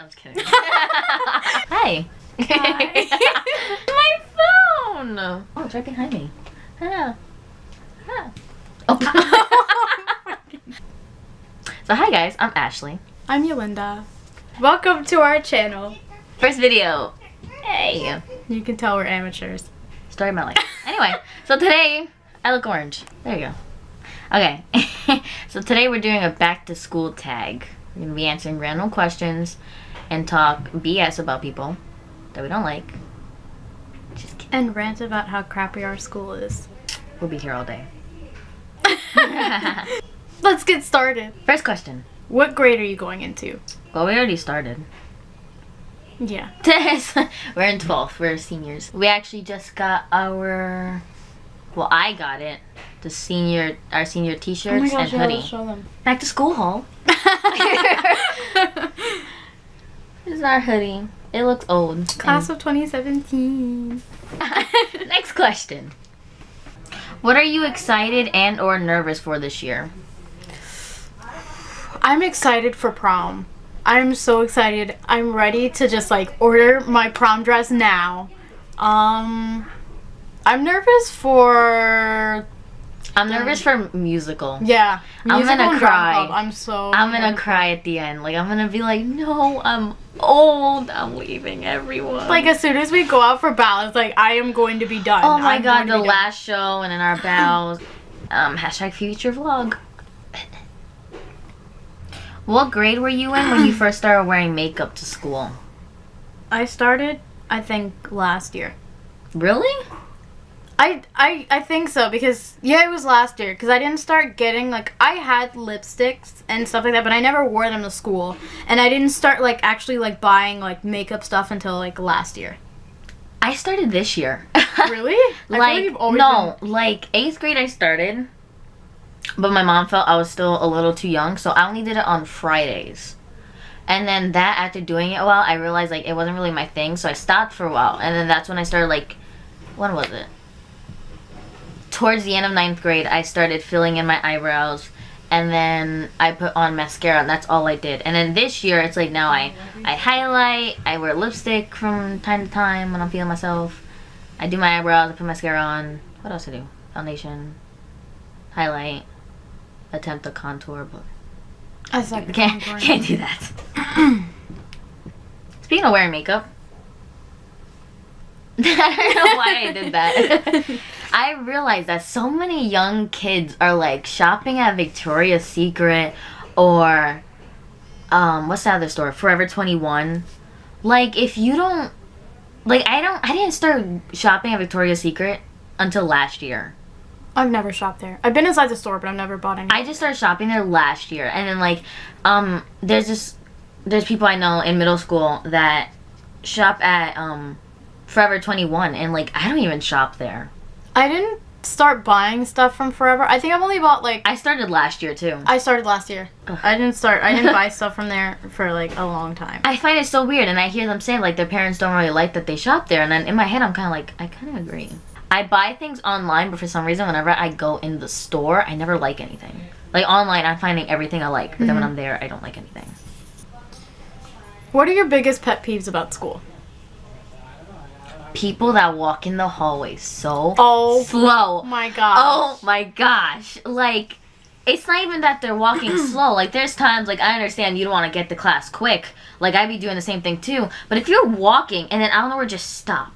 I'm just kidding. Hi. My phone. Oh, it's right behind me. Hello. Oh. So hi guys, I'm Ashley. I'm Yolinda. Welcome to our channel. First video. Hey. You can tell we're amateurs. Story of my life. Anyway, so today I look orange. There you go. Okay. So today we're doing a back to school tag. We're gonna be answering random questions and talk BS about people that we don't like. Just kidding. And rant about how crappy our school is. We'll be here all day. Let's get started. First question. What grade are you going into? Well, we already started. Yeah. We're in 12th. We're seniors. We actually just got our... Well, I got it. Our senior t-shirts and hoodie. Show them. Back to school haul. This is our hoodie. It looks old. Class of 2017. Next question. What are you excited and or nervous for this year? I'm excited for prom. I'm so excited. I'm ready to just like order my prom dress now. I'm nervous for... I'm nervous for musical. Yeah. I'm musical gonna and cry. drama club. I'm gonna cry at the end. Like, I'm gonna be like, no, I'm old. I'm leaving everyone. Like, as soon as we go out for ballots, like, I am going to be done. oh my I'm god, going to the be done. last show and then our bows. Hashtag future vlog. What grade were you in when you first started wearing makeup to school? I started, I think, last year. Really? I think so, because, yeah, it was last year, because I didn't start getting, like, I had lipsticks and stuff like that, but I never wore them to school, and I didn't start, like, actually, like, buying, like, makeup stuff until, like, last year. I started this year. Really? I feel like you've always been... like 8th grade I started, but my mom felt I was still a little too young, so I only did it on Fridays. And then that, after doing it a while, I realized, like, it wasn't really my thing, so I stopped for a while, and then that's when I started, like, when was it? Towards the end of 9th grade, I started filling in my eyebrows, and then I put on mascara, and that's all I did. And then this year, it's like now I highlight, I wear lipstick from time to time when I'm feeling myself. I do my eyebrows, I put mascara on. What else I do? Foundation, highlight, attempt to contour, but I suck at can't do that. Speaking of wearing makeup, I don't know why I did that. I realized that so many young kids are like shopping at Victoria's Secret or what's the other store? Forever 21. Like, if you don't, like, I didn't start shopping at Victoria's Secret until last year. I've never shopped there. I've been inside the store, but I've never bought anything. I just started shopping there last year, and then like there's people I know in middle school that shop at Forever 21, and like I don't even shop there. I didn't start buying stuff from Forever. I think I've only bought like... I started last year too. I started last year. Ugh. I didn't buy stuff from there for like a long time. I find it so weird, and I hear them say like their parents don't really like that they shop there, and then in my head I'm kind of like, I kind of agree. I buy things online, but for some reason whenever I go in the store, I never like anything. Like online, I'm finding everything I like, but then when I'm there, I don't like anything. What are your biggest pet peeves about school? People that walk in the hallway so slow. My gosh. Oh my gosh. Like, it's not even that they're walking slow. Like, there's times, like, I understand you don't want to get to class quick. Like, I'd be doing the same thing too. But if you're walking and then out of nowhere just stop.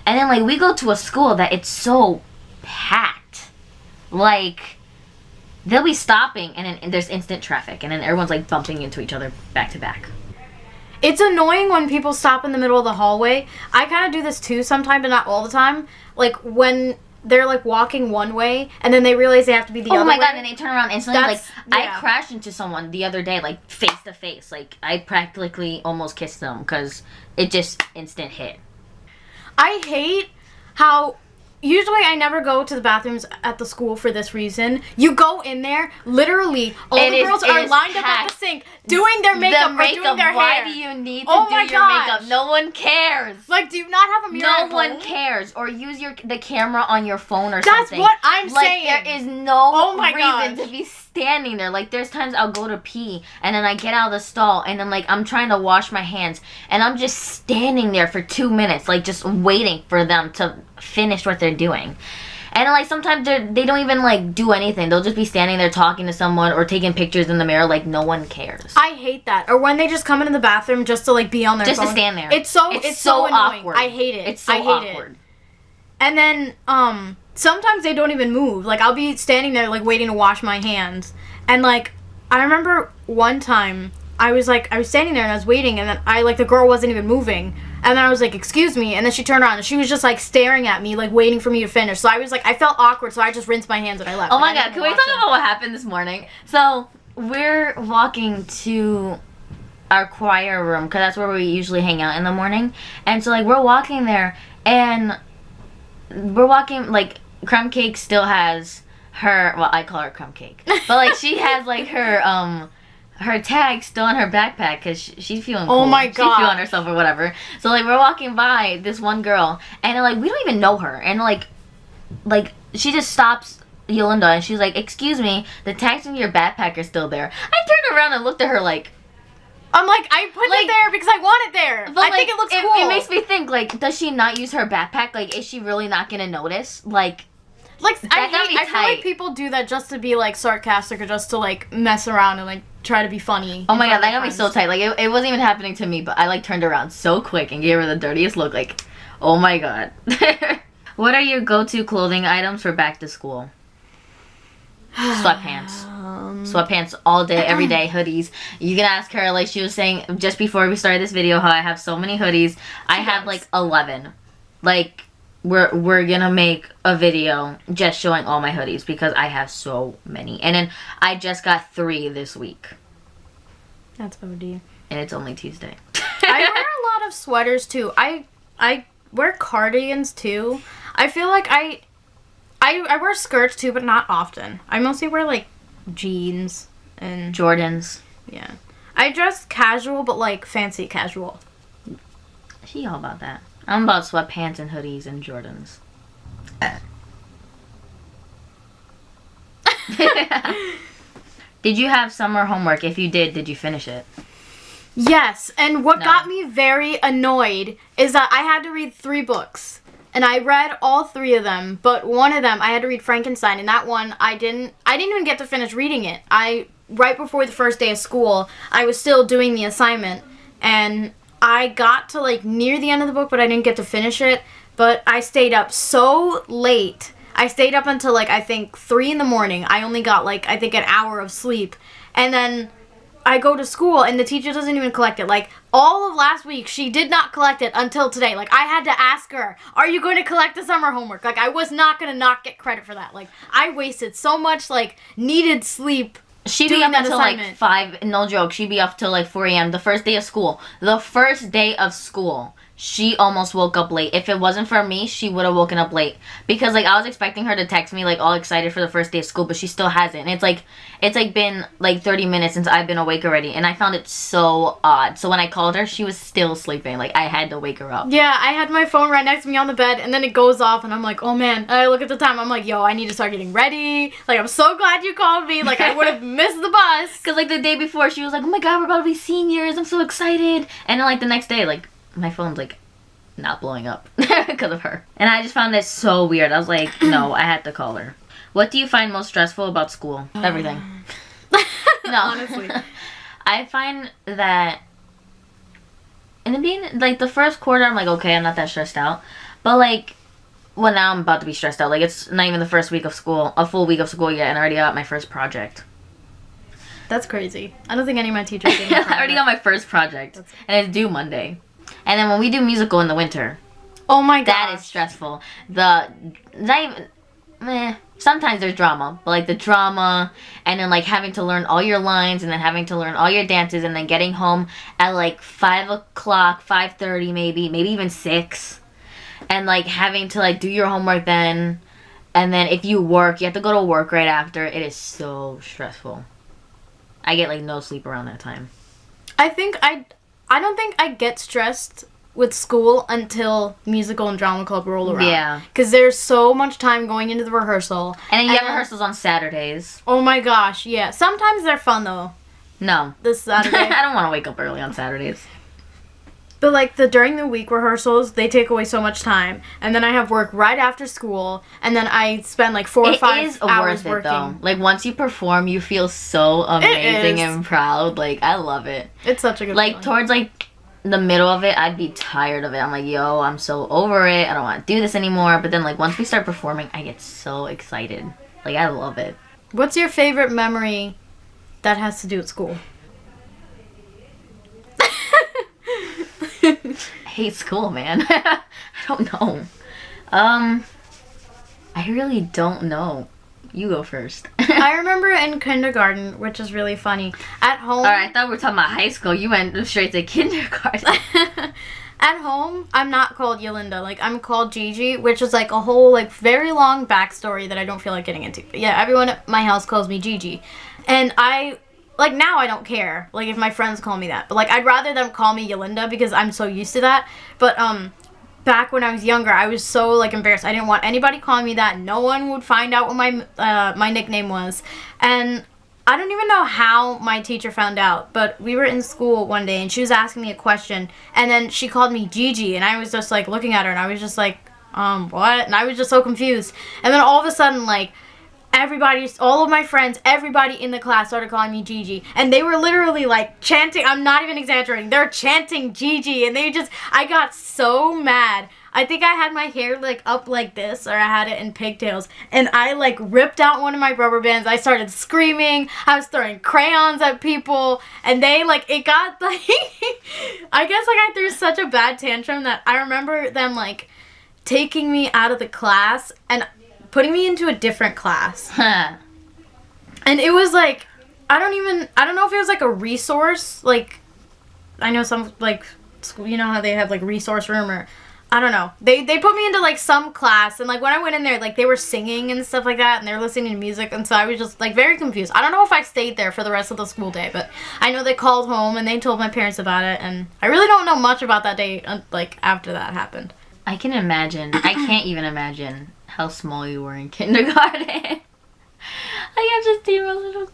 And then, like, we go to a school that it's so packed. Like, they'll be stopping and then there's instant traffic. And then everyone's, like, bumping into each other back to back. It's annoying when people stop in the middle of the hallway. I kind of do this too sometimes, but not all the time. Like, when they're, like, walking one way, and then they realize they have to be the other way. Oh my god, and they turn around instantly. Yeah. I crashed into someone the other day, like, face to face. Like, I practically almost kissed them, because it just instant hit. I hate how... Usually I never go to the bathrooms at the school for this reason. You go in there, literally, all the girls are lined up at the sink doing their makeup or doing their hair. Why do you need to do your makeup? No one cares. Like, do you not have a mirror at home? No one cares. Or use the camera on your phone or That's something. what I'm like, saying. There is no Oh my reason gosh. to be standing there. Like, there's times I'll go to pee, and then I get out of the stall, and then, like, I'm trying to wash my hands, and I'm just standing there for 2 minutes, like, just waiting for them to finish what they're doing. And, like, sometimes they don't even, like, do anything. They'll just be standing there talking to someone or taking pictures in the mirror, like, no one cares. I hate that. Or when they just come into the bathroom just to, like, be on their phone. Just to stand there. It's so annoying. awkward. I hate it. It's so awkward. And then, sometimes they don't even move. Like, I'll be standing there, like, waiting to wash my hands. And, like, I remember one time, I was standing there and I was waiting, and then the girl wasn't even moving. And then I was like, excuse me. And then she turned around and she was just, like, staring at me, like, waiting for me to finish. So I was like, I felt awkward, so I just rinsed my hands and I left. Oh my God, can we talk about what happened this morning? So, we're walking to our choir room, because that's where we usually hang out in the morning. And so, like, we're walking there, and we're walking, like, Crumb Cake still has her, well, I call her Crumb Cake, but, like, she has, like, her tag still in her backpack, because she's feeling cool. Oh my God. She's feeling herself or whatever. So, like, we're walking by this one girl, and, like, we don't even know her, and, like, she just stops Yolinda, and she's like, excuse me, the tags in your backpack are still there. I turned around and looked at her like, I'm like, I put it there because I want it there. but, I think it looks cool. It makes me think, like, does she not use her backpack? Like, is she really not gonna notice? Like, I feel like people do that just to be, like, sarcastic or just to, like, mess around and, like, try to be funny. Oh my God, that got me so tight. Like, it wasn't even happening to me, but I, like, turned around so quick and gave her the dirtiest look. Like, oh my God. What are your go-to clothing items for back to school? Sweatpants. Sweatpants all day, every day, hoodies. You can ask her, like she was saying just before we started this video, how I have so many hoodies. I have like 11. Like, we're gonna make a video just showing all my hoodies because I have so many. And then I just got 3 this week. That's OD. And it's only Tuesday. I wear a lot of sweaters too. I wear cardigans too. I feel like I wear skirts too, but not often. I mostly wear, like, jeans and Jordans. Yeah. I dress casual, but, like, fancy casual. She all about that. I'm about sweatpants and hoodies and Jordans. Did you have summer homework? If you did you finish it? Yes, and what got me very annoyed is that I had to read 3 books. And I read all 3 of them, but one of them I had to read Frankenstein, and that one I didn't even get to finish reading it. Right before the first day of school, I was still doing the assignment, and I got to, like, near the end of the book, but I didn't get to finish it. But I stayed up so late. I stayed up until, like, I think 3 in the morning. I only got, like, I think an hour of sleep. And then I go to school and the teacher doesn't even collect it. Like, all of last week, she did not collect it until today. Like, I had to ask her, are you going to collect the summer homework? Like, I was not going to not get credit for that. Like, I wasted so much, like, needed sleep. She'd be up until, like, 5, no joke, she'd be up till, like, 4 a.m. the first day of school. The first day of school, she almost woke up late. If it wasn't for me, she would have woken up late. Because, like, I was expecting her to text me, like, all excited for the first day of school, but she still hasn't. It's been, like, 30 minutes since I've been awake already, and I found it so odd. So when I called her, she was still sleeping. Like, I had to wake her up. Yeah, I had my phone right next to me on the bed, and then it goes off, and I'm like, oh, man. And I look at the time, I'm like, yo, I need to start getting ready. Like, I'm so glad you called me. Like, I would have missed the bus. Because, like, the day before, she was like, oh, my God, we're about to be seniors. I'm so excited. And then, like, the next day, like, my phone's, like, not blowing up because of her. And I just found it so weird. I was like, no, I had to call her. What do you find most stressful about school? Everything. No. Honestly. I find that in the beginning, like, the first quarter, I'm like, okay, I'm not that stressed out. But, like, well, now I'm about to be stressed out. Like, it's not even the first week of school, a full week of school yet, and I already got my first project. That's crazy. I don't think any of my teachers did. I already got my first project, and it's due Monday. And then when we do musical in the winter, oh my god, that is stressful. Sometimes there's drama, but, like, the drama, and then, like, having to learn all your lines, and then having to learn all your dances, and then getting home at, like, 5 o'clock, 5:30 maybe even 6, and, like, having to, like, do your homework then, and then if you work, you have to go to work right after. It is so stressful. I get, like, no sleep around that time. I don't think I get stressed with school until musical and drama club roll around. Yeah. Because there's so much time going into the rehearsal. And then you have rehearsals on Saturdays. Oh my gosh, yeah. Sometimes they're fun though. No. This Saturday. I don't want to wake up early on Saturdays. But like the during the week rehearsals, they take away so much time, and then I have work right after school, and then I spend like 4 or 5 hours worth it, working. though. Like once you perform, you feel so amazing and proud. Like I love it. It's such a good like feeling. towards like the middle of it, I'd be tired of it. I'm like, yo, I'm so over it. I don't want to do this anymore. But then like once we start performing, I get so excited. Like I love it. What's your favorite memory that has to do with school? I hate school, man. I don't know. I really don't know. You go first. I remember in kindergarten, which is really funny. At home. Alright, I thought we were talking about high school. You went straight to kindergarten. At home, I'm not called Yolinda. Like, I'm called Gigi, which is like a whole, like, very long backstory that I don't feel like getting into. But yeah, everyone at my house calls me Gigi. And like, now I don't care, like, if my friends call me that. But, like, I'd rather them call me Yolinda because I'm so used to that. But, back when I was younger, I was so, like, embarrassed. I didn't want anybody calling me that. No one would find out what my nickname was. And I don't even know how my teacher found out. But we were in school one day, and she was asking me a question. And then she called me Gigi, and I was just, like, looking at her, and I was just like, what? And I was just so confused. And then all of a sudden, like, all of my friends, everybody in the class started calling me Gigi. And they were literally like chanting, I'm not even exaggerating, they're chanting Gigi. And I got so mad. I think I had my hair like up like this, or I had it in pigtails. And I like ripped out one of my rubber bands. I started screaming. I was throwing crayons at people. And they like, it got like, I guess like I threw such a bad tantrum that I remember them like taking me out of the class and putting me into a different class. And it was like, I don't know if it was like a resource, like, I know some, like, school, you know how they have, like, resource room, or, I don't know. They put me into, like, some class, and, like, when I went in there, like, they were singing and stuff like that, and they were listening to music, and so I was just, like, very confused. I don't know if I stayed there for the rest of the school day, but I know they called home, and they told my parents about it, and I really don't know much about that day, like, after that happened. I can imagine. I can't even imagine how small you were in kindergarten. Like, I just see my little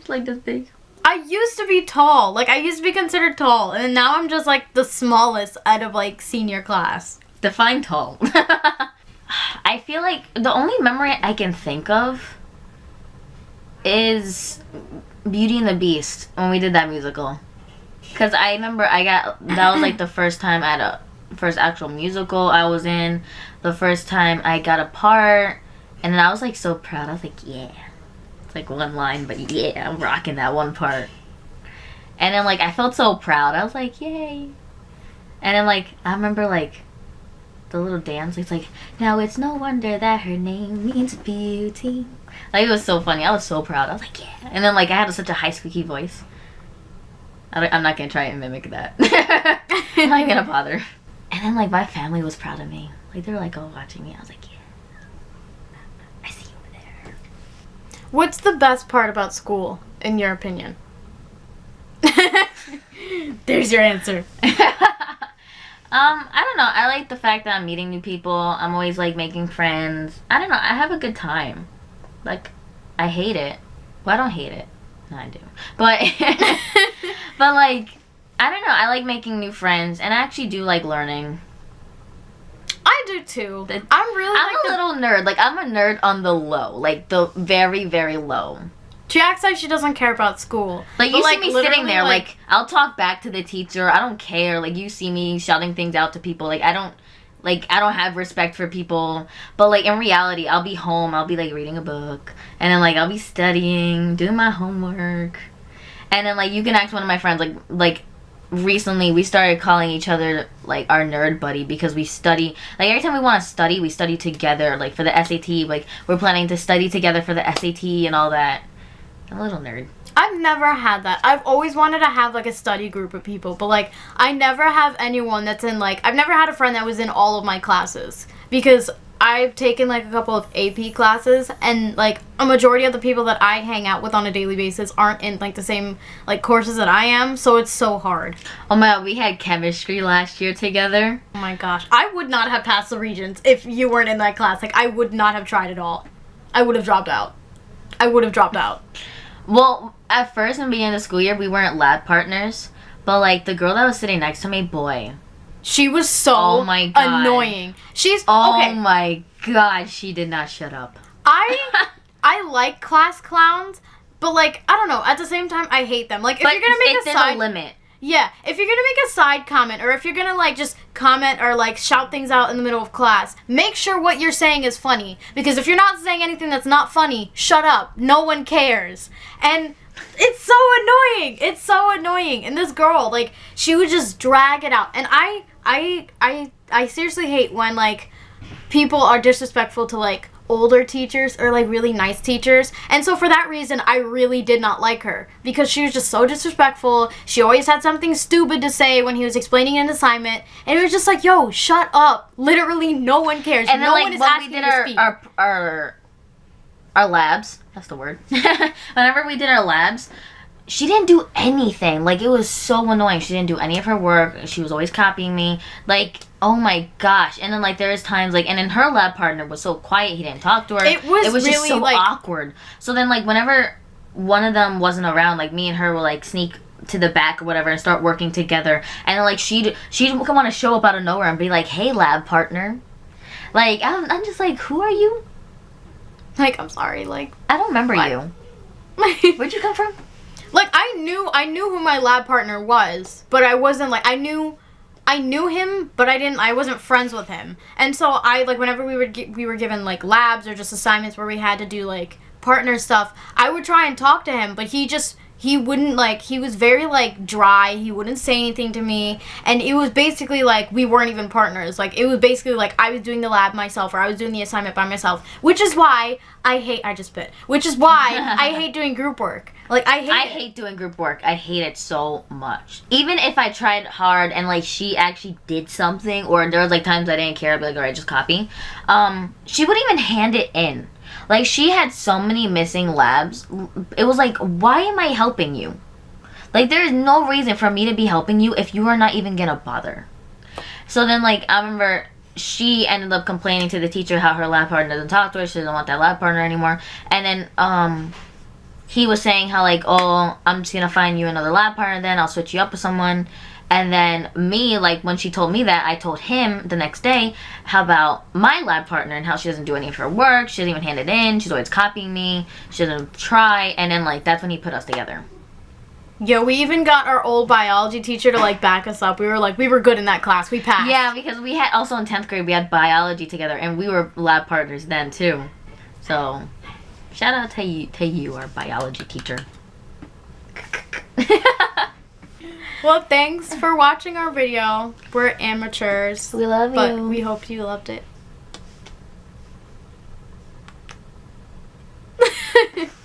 like this big. I used to be tall. Like, I used to be considered tall. And now I'm just, like, the smallest out of, like, senior class. Define tall. I feel like the only memory I can think of is Beauty and the Beast, when we did that musical. Because I remember that was, like, the first time at a first actual musical I was in, the first time I got a part, and then I was like so proud. I was like, yeah, it's like one line, but yeah, I'm rocking that one part. And then like I felt so proud. I was like, yay. And then like I remember like the little dance, it's like, now it's no wonder that her name means beauty. Like it was so funny. I was so proud. I was like, yeah. And then like I had such a high squeaky voice. I'm not gonna try and mimic that. I'm not gonna bother. And then, like, my family was proud of me. Like, they were, like, oh, watching me. I was like, yeah. I see you over there. What's the best part about school, in your opinion? There's your answer. I don't know. I like the fact that I'm meeting new people. I'm always, like, making friends. I don't know. I have a good time. Like, I hate it. Well, I don't hate it. No, I do. But, but, like, I don't know. I like making new friends, and I actually do like learning. I do too. I'm a little nerd. Like I'm a nerd on the low, like the very, very low. She acts like she doesn't care about school. Like you see me sitting there, like I'll talk back to the teacher. I don't care. Like you see me shouting things out to people. Like I don't have respect for people. But like in reality, I'll be home. I'll be like reading a book, and then like I'll be studying, doing my homework, and then like you can ask one of my friends, like. Recently we started calling each other like our nerd buddy because we study, like every time we want to study, we study together, like for the SAT. Like we're planning to study together for the SAT and all that. I'm a little nerd. I've never had that. I've always wanted to have like a study group of people, but like I never have anyone that's in like, I've never had a friend that was in all of my classes because I've taken like a couple of AP classes, and like a majority of the people that I hang out with on a daily basis aren't in like the same like courses that I am, so it's so hard. Oh my god, we had chemistry last year together. Oh my gosh, I would not have passed the Regents if you weren't in that class. Like, I would not have tried at all. I would have dropped out. Well, at first in the beginning of the school year, we weren't lab partners, but like the girl that was sitting next to me, boy. She was so Oh my God. annoying. She's Oh okay. my god, she did not shut up. I like class clowns, but like I don't know. At the same time, I hate them. Like if But you're gonna make it's a in side a limit. Yeah, if you're gonna make a side comment, or if you're gonna like just comment or like shout things out in the middle of class, make sure what you're saying is funny. Because if you're not saying anything that's not funny, shut up. No one cares. And it's so annoying. It's so annoying. And this girl, like, she would just drag it out. And I seriously hate when like people are disrespectful to like older teachers or like really nice teachers. And so for that reason, I really did not like her because she was just so disrespectful. She always had something stupid to say when he was explaining an assignment, and it was just like, yo, shut up. Literally no one cares. And then no like one is when asking we did you to speak. our labs, that's the word. Whenever we did our labs, she didn't do anything. Like, it was so annoying. She didn't do any of her work. She was always copying me. Like, oh my gosh. And then like there was times like, and then her lab partner was so quiet, he didn't talk to her. It was just really, so like- awkward. So then like whenever one of them wasn't around, like me and her would like sneak to the back or whatever and start working together. And then like she'd want to show up out of nowhere and be like, hey lab partner. Like I'm just like, who are you? Like, I'm sorry, like I don't remember What? you. Where'd you come from? Like I knew who my lab partner was, but I wasn't like I knew him, but I wasn't friends with him. And so I like whenever we were given like labs or just assignments where we had to do like partner stuff, I would try and talk to him, but he wouldn't, like, he was very like dry. He wouldn't say anything to me, and it was basically like we weren't even partners. Like, it was basically like I was doing the lab myself or I was doing the assignment by myself, which is why which is why I hate doing group work. Like, I hate doing group work. I hate it so much. Even if I tried hard and like she actually did something, or there was like times I didn't care, I'd be like, alright, just copy. She wouldn't even hand it in. Like, she had so many missing labs. It was like, why am I helping you? Like, there is no reason for me to be helping you if you are not even gonna bother. So then like I remember she ended up complaining to the teacher how her lab partner doesn't talk to her. She doesn't want that lab partner anymore. And then he was saying how like, oh, I'm just gonna find you another lab partner, then I'll switch you up with someone. And then me, like, when she told me that, I told him the next day how about my lab partner and how she doesn't do any of her work, she doesn't even hand it in, she's always copying me, she doesn't try. And then like that's when he put us together. Yeah, we even got our old biology teacher to like back us up. We were good in that class. We passed. Yeah, because we had also in 10th grade we had biology together, and we were lab partners then too. So shout out to you, our biology teacher. Well, thanks for watching our video. We're amateurs. We love but you. we hope you loved it.